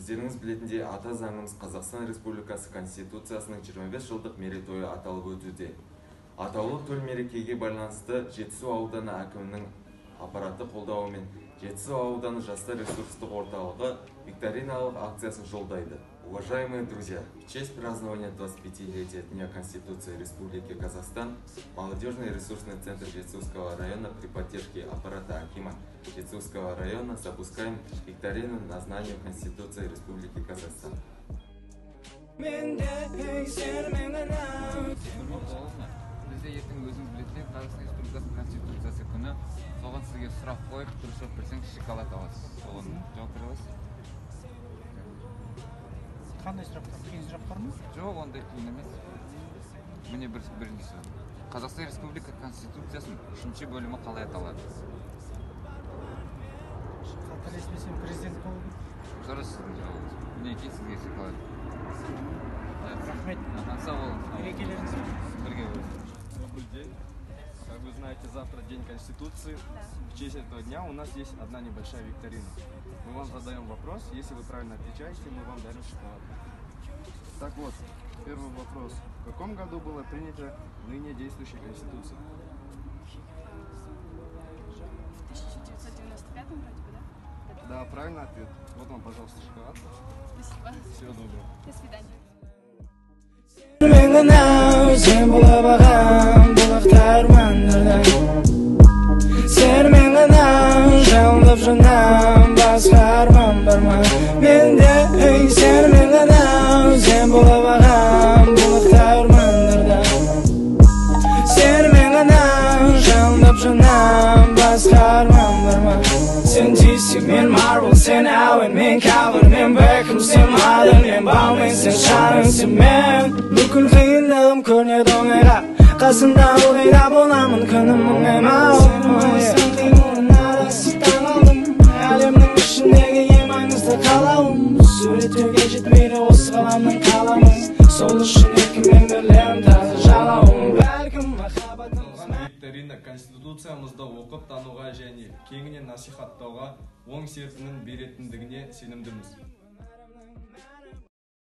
Өздеріңіз білетіндей, ата заңымыз Қазақстан Республикасы Конституциясының 25 жылдық мерейтойы аталып өтуде. Атаулы төл мерекеге байланысты Жетісу ауданы әкімінің аппараты қолдауымен Жетісу ауданы жастар ресурстық орталығы викториналық акциясын жолдайды. Уважаемые друзья, в честь празднования 25-летия Дня Конституции Республики Казахстан Молодежный ресурсный центр Жетисуевского района при поддержке аппарата Акима Жетисуевского района запускаем викторину на знание Конституции Республики Казахстан. Бізде ертең өзіңіз білетін Қазақстан Республикасының Конституциясы күні, соған сізге сұрақ қойып, дұрыс жауап берсең шоколад аласыз. Соған жауап бере аласыз? Қандай сұрақтар? Қиын сұрақтар ма? Жоқ, ондай қиын емес. Міне біріншісі. Қазақстан Республика Конституциясының 3-ші бөлімі қалай аталады? Қателеспесем президент болды. Дұрыс сіздің жауабыңыз. Мінекей сізге шоколад. Рахмет. Сау болыңыз. Мерекелеріңіз Бірге болыңыз. Добрый день. Как вы знаете, завтра День Конституции. В честь этого дня у нас есть одна небольшая викторина. Мы вам задаем вопрос. Если вы правильно отвечаете, мы вам дарим шоколад. Так вот, первый вопрос. В каком году была принята ныне действующая Конституция? В 1995 вроде бы, да? Да, правильный ответ. Вот вам, пожалуйста, шоколад. Спасибо. Всего доброго. До свидания. Sen DC, men Marvel, sen Owen, men Calvin, men Beckham, sen Harden, men Bowman, sen Sharon, sen men Бүкіл қиындығым көрінеді оңайға Қасымда ылғида боламын күнім оңаймау Сен қимылын арасы таң алдым Әлемнің ішіндегі ең маңызды қалауым Суреттеуге жетпейді осы ғаламның қаламы Сол үшін еркіммен бірлерім таза жалауым Бәлкім махаббатым Викторина Конституциямызды оқып тануға және кеңінен насихаттауға оң серпінін беретіндігіне сенімдіміз.